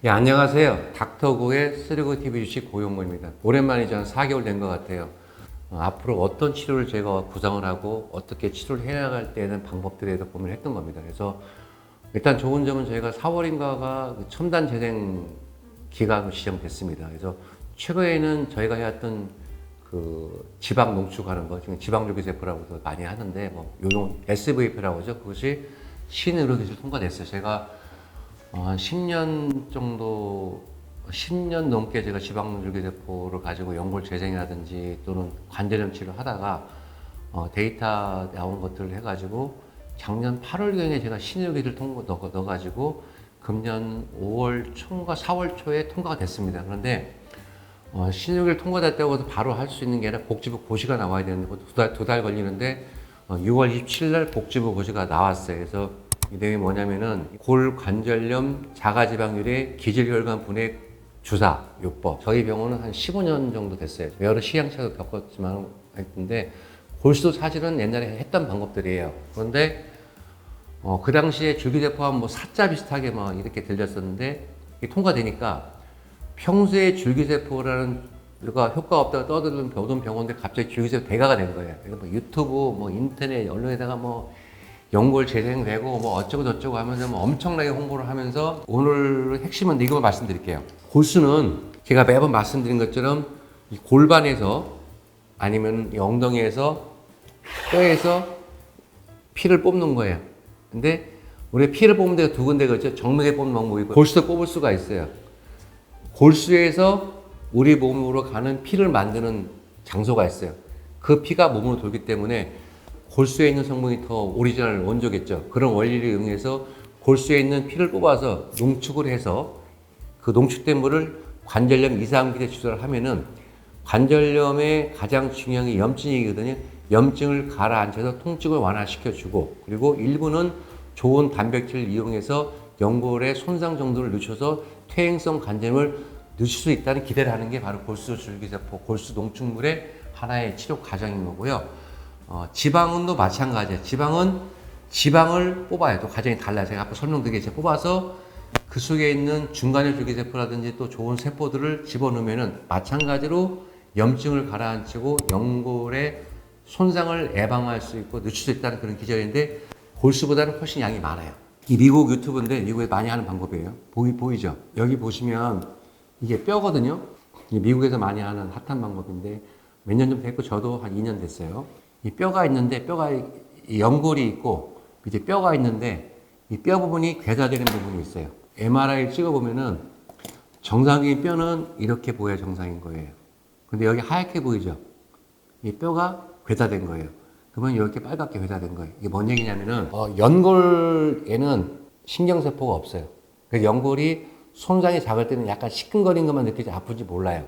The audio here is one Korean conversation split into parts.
예, 안녕하세요. 닥터고의 쓰리고 TV 주식 고용모입니다. 오랜만이죠. 한 4개월 된 것 같아요. 앞으로 어떤 치료를 제가 구상을 하고 어떻게 치료를 해야 할 때는 방법들에 대해서 고민을 했던 겁니다. 그래서 일단 좋은 점은 저희가 4월인가가 첨단 재생 기간으로 지정됐습니다. 그래서 최근에는 저희가 해왔던 그 지방 농축하는 거, 지금 지방줄기세포라고도 많이 하는데, 뭐, 요용 SVP라고 하죠. 그것이 신의료기술 통과됐어요. 제가 한 10년 정도, 10년 넘게 제가 지방줄기세포를 가지고 연골 재생이라든지 또는 관절염 치료를 하다가 데이터 나온 것들을 해가지고 작년 8월경에 제가 신의료기를 넣어가지고 금년 5월 초인가 4월 초에 통과가 됐습니다. 그런데 신의료기를 통과됐다고 해서 바로 할 수 있는 게 아니라 복지부 고시가 나와야 되는데 두 달 걸리는데 6월 27일 날 복지부 고시가 나왔어요. 그래서 이 내용이 뭐냐면은 골관절염 자가지방률의 기질혈관 분해 주사 요법. 저희 병원은 한 15년 정도 됐어요. 여러 시행착오도 겪었지만 했는데 골수도 사실은 옛날에 했던 방법들이에요. 그런데 그 당시에 줄기세포하면 뭐 사자 비슷하게 막 이렇게 들렸었는데 이게 통과되니까 평소에 줄기세포라는 가 효과가 없다고 떠드는 병원들 갑자기 줄기세포 대가가 된 거예요. 그래서 뭐 유튜브, 뭐 인터넷, 언론에다가 뭐 연골 재생되고 뭐 어쩌고 저쩌고 하면서 뭐 엄청나게 홍보를 하면서 오늘 핵심은 이것만 말씀드릴게요. 골수는 제가 매번 말씀드린 것처럼 이 골반에서 아니면 이 엉덩이에서 뼈에서 피를 뽑는 거예요. 근데 우리 피를 뽑는 데가 두 군데가 있죠. 정맥에 뽑는 방법이 있고 골수도 뽑을 수가 있어요. 골수에서 우리 몸으로 가는 피를 만드는 장소가 있어요. 그 피가 몸으로 돌기 때문에 골수에 있는 성분이 더 오리지널 원조겠죠. 그런 원리를 이용해서 골수에 있는 피를 뽑아서 농축을 해서 그 농축된 물을 관절염 2, 3기에 주사를 하면은 관절염의 가장 중요한 게 염증이거든요. 염증을 가라앉혀서 통증을 완화시켜주고 그리고 일부는 좋은 단백질을 이용해서 연골의 손상 정도를 늦춰서 퇴행성 관절염을 늦출 수 있다는 기대를 하는 게 바로 골수줄기세포, 골수 농축물의 하나의 치료 과정인 거고요. 지방은도 마찬가지예요. 지방은 지방을 뽑아요. 또 과정이 달라요. 제가 앞으로 설명드리겠지만 뽑아서 그 속에 있는 중간의 줄기세포라든지 또 좋은 세포들을 집어넣으면은 마찬가지로 염증을 가라앉히고 연골의 손상을 예방할 수 있고 늦출 수 있다는 그런 기전인데 골수보다는 훨씬 양이 많아요. 이 미국 유튜브인데 미국에 많이 하는 방법이에요. 보이죠? 여기 보시면 이게 뼈거든요. 미국에서 많이 하는 핫한 방법인데 몇 년 좀 됐고 저도 한 2년 됐어요. 이 뼈가 있는데 뼈가 연골이 있고 이제 뼈가 있는데 이 뼈 부분이 괴사되는 부분이 있어요. MRI 찍어보면은 정상적인 뼈는 이렇게 보여야 정상인 거예요. 근데 여기 하얗게 보이죠? 이 뼈가 괴사된 거예요. 그러면 이렇게 빨갛게 괴사된 거예요. 이게 뭔 얘기냐면은 연골에는 신경세포가 없어요. 그래서 연골이 손상이 작을 때는 약간 시큰거리는 것만 느끼지 아픈지 몰라요.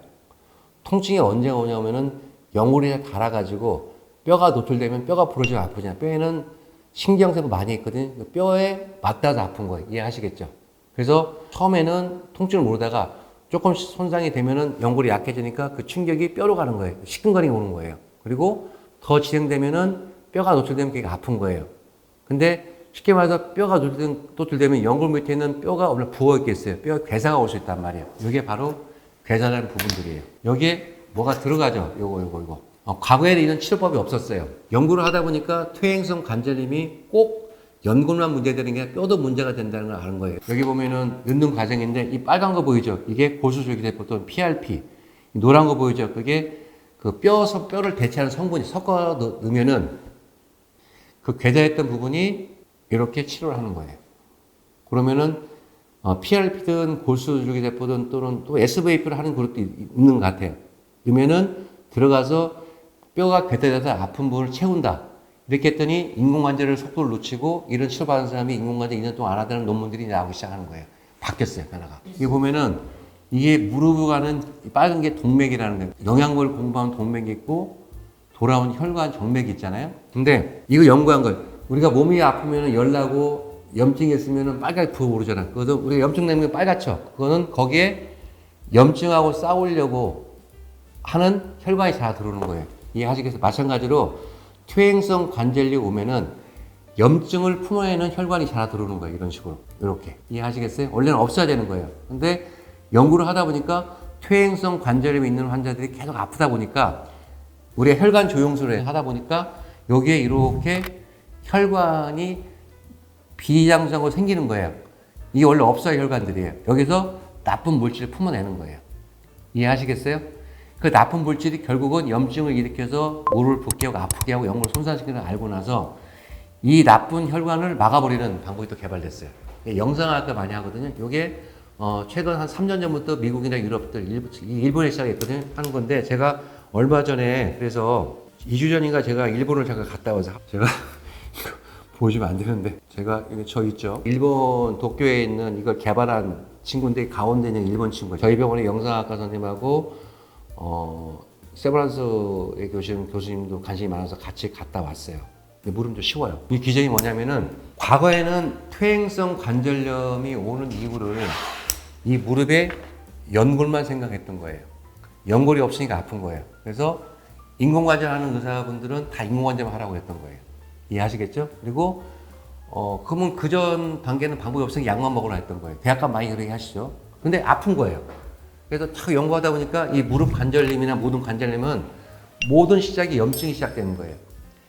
통증이 언제가 오냐면은 연골이 닳아가지고 뼈가 노출되면 뼈가 부러지면 아프잖아요. 뼈에는 신경세포 많이 있거든요. 뼈에 맞닿아서 아픈 거예요. 이해하시겠죠? 그래서 처음에는 통증을 모르다가 조금 손상이 되면은 연골이 약해지니까 그 충격이 뼈로 가는 거예요. 시큰거리가 오는 거예요. 그리고 더 진행되면은 뼈가 노출되면 그게 아픈 거예요. 근데 쉽게 말해서 뼈가 노출되면 연골 밑에 있는 뼈가 원래 부어 있겠어요. 뼈 괴사가 올 수 있단 말이에요. 이게 바로 괴사라는 부분들이에요. 여기에 뭐가 들어가죠? 요거. 과거에는 이런 치료법이 없었어요. 연구를 하다 보니까 퇴행성 관절염이 꼭 연골만 문제되는 게 아니라 뼈도 문제가 된다는 걸 아는 거예요. 여기 보면은 넣는 과정인데 이 빨간 거 보이죠? 이게 골수줄기세포 또는 PRP. 노란 거 보이죠? 그게 그 뼈를 대체하는 성분이 섞어 넣으면은 그 괴사했던 부분이 이렇게 치료를 하는 거예요. 그러면은 PRP든 골수줄기세포든 또는 또 SVP를 하는 그룹도 있는 것 같아요. 그러면은 들어가서 뼈가 괴사돼서 아픈 부분을 채운다. 이렇게 했더니 인공관절을 속도를 놓치고 이런 치료받은 사람이 인공관절 2년 동안 안 하다는 논문들이 나오기 시작하는 거예요. 바뀌었어요, 변화가. 이게 보면은 이게 무릎으로 가는 빨간 게 동맥이라는 거예요. 영양분을 공부하는 동맥이 있고 돌아온 혈관 정맥이 있잖아요. 근데 이거 연구한 거예요. 우리가 몸이 아프면 열나고 염증이 있으면 빨갛게 부어오르잖아. 그것도 우리가 염증 내면 빨갛죠. 그거는 거기에 염증하고 싸우려고 하는 혈관이 잘 들어오는 거예요. 이해하시겠어요? 마찬가지로 퇴행성 관절염이 오면은 염증을 품어내는 혈관이 자라 들어오는 거예요. 이런 식으로. 이렇게. 이해하시겠어요? 원래는 없어야 되는 거예요. 근데 연구를 하다 보니까 퇴행성 관절염이 있는 환자들이 계속 아프다 보니까 우리가 혈관 조영술을 하다 보니까 여기에 이렇게 혈관이 비장성으로 생기는 거예요. 이게 원래 없어야 혈관들이에요. 여기서 나쁜 물질을 품어내는 거예요. 이해하시겠어요? 그 나쁜 물질이 결국은 염증을 일으켜서 무릎을 붓게 하고 아프게 하고 연골을 손상시키는 걸 알고 나서 이 나쁜 혈관을 막아버리는 방법이 또 개발됐어요. 영상학을 많이 하거든요. 이게 최근 한 3년 전부터 미국이나 유럽들, 일본에 시작했거든요. 하는 건데 제가 얼마 전에 그래서 2주 전인가 제가 일본을 잠깐 갔다 와서 제가 보여주면 안 되는데 제가 여기 저 있죠. 일본 도쿄에 있는 이걸 개발한 친구인데 가운데 있는 일본 친구예요. 저희 병원의 영상학과 선생님하고 세브란스에 계신 교수님도 관심이 많아서 같이 갔다 왔어요. 근데 물음 좀 쉬워요. 이 기전이 뭐냐면은 과거에는 퇴행성 관절염이 오는 이유를 이 무릎에 연골만 생각했던 거예요. 연골이 없으니까 아픈 거예요. 그래서 인공관절 하는 의사분들은 다 인공관절만 하라고 했던 거예요. 이해하시겠죠? 그리고 그러면 그전 단계는 방법이 없으니까 약만 먹으라 했던 거예요. 대학가 많이 그렇게 하시죠. 근데 아픈 거예요. 그래서 탁 연구하다 보니까 이 무릎 관절염이나 모든 관절염은 모든 시작이 염증이 시작되는 거예요.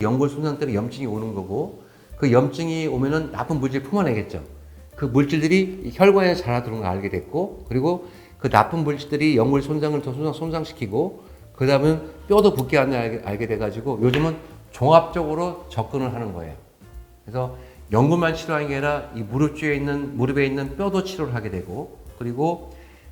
연골 손상 때문에 염증이 오는 거고 그 염증이 오면은 나쁜 물질 품어내겠죠. 그 물질들이 혈관에 자라들어오는 걸 알게 됐고 그리고 그 나쁜 물질들이 연골 손상을 더 손상시키고 그 다음에 뼈도 붓게 하는 걸 알게 돼가지고 요즘은 종합적으로 접근을 하는 거예요. 그래서 연골만 치료하는 게 아니라 이 무릎에 있는 뼈도 치료를 하게 되고 그리고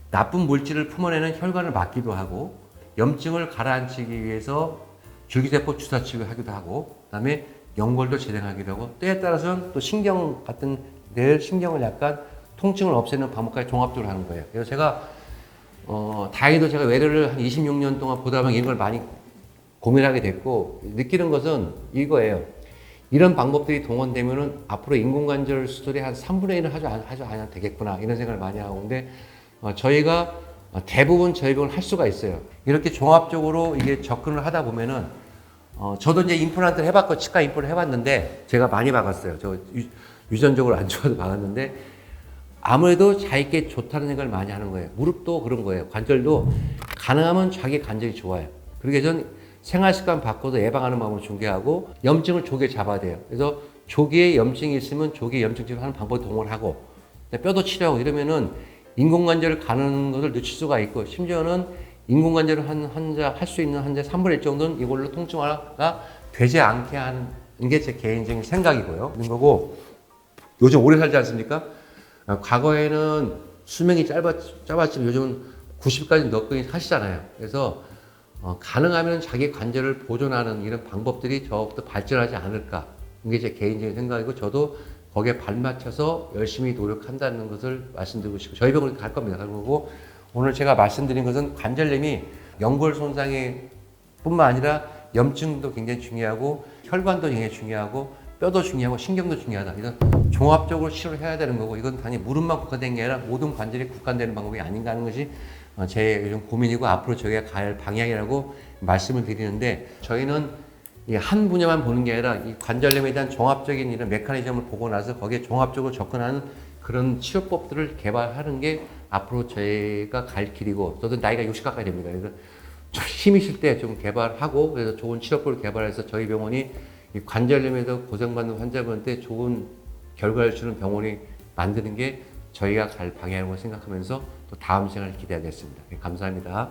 나쁜 물질을 품어내는 혈관을 막기도 하고 염증을 가라앉히기 위해서 줄기세포 주사 치료하기도 하고 그다음에 연골도 재생하기도 하고 때에 따라서는 또 신경 같은 뇌 신경을 약간 통증을 없애는 방법까지 종합적으로 하는 거예요. 그래서 제가 다행히도 제가 외래를 한 26년 동안 보다 보면 이런 걸 많이 고민하게 됐고 느끼는 것은 이거예요. 이런 방법들이 동원되면은 앞으로 인공관절 수술이 한 3분의 1은 하지 않아도 되겠구나 이런 생각을 많이 하고 근데 저희가 대부분 저희 병원을 할 수가 있어요. 이렇게 종합적으로 이게 접근을 하다 보면은 저도 이제 임플란트를 해봤고 치과 임플란트 해봤는데 제가 많이 박았어요. 저 유전적으로 안 좋아도 박았는데 아무래도 자기께 좋다는 생각을 많이 하는 거예요. 무릎도 그런 거예요. 관절도 가능하면 자기 관절이 좋아요. 그러기 전 생활습관 바꿔서 예방하는 방법을 중개하고 염증을 조기에 잡아야 돼요. 그래서 조기에 염증이 있으면 조기에 염증 치료하는 방법을 동원하고 뼈도 치료하고 이러면은 인공관절을 가는 것을 늦출 수가 있고 심지어는 인공관절을 한 환자 할 수 있는 환자 3분의 1 정도는 이걸로 통증화가 되지 않게 하는 게 제 개인적인 생각이고요. 그런 거고 요즘 오래 살지 않습니까? 과거에는 수명이 짧았지만 요즘은 90까지 너끈히 사시잖아요. 그래서 가능하면 자기 관절을 보존하는 이런 방법들이 더욱더 발전하지 않을까. 이게 제 개인적인 생각이고 저도 거기에 발맞춰서 열심히 노력한다는 것을 말씀드리고 싶고 저희 병원에 갈 겁니다. 그리고 오늘 제가 말씀드린 것은 관절염이 연골 손상이 뿐만 아니라 염증도 굉장히 중요하고 혈관도 굉장히 중요하고 뼈도 중요하고 신경도 중요하다. 이런 종합적으로 치료를 해야 되는 거고 이건 단지 무릎만 국한된 게 아니라 모든 관절이 국한되는 방법이 아닌가 하는 것이 제 요즘 고민이고 앞으로 저희가 갈 방향이라고 말씀을 드리는데 저희는 한 분야만 보는 게 아니라 이 관절염에 대한 종합적인 이런 메커니즘을 보고 나서 거기에 종합적으로 접근하는 그런 치료법들을 개발하는 게 앞으로 저희가 갈 길이고 저도 나이가 60 가까이 됩니다. 그래서 좀 힘이 있을 때 좀 개발하고 그래서 좋은 치료법을 개발해서 저희 병원이 이 관절염에서 고생받는 환자분한테 좋은 결과를 주는 병원이 만드는 게 저희가 갈 방향이라고 생각하면서 또 다음 시간을 기대하겠습니다. 감사합니다.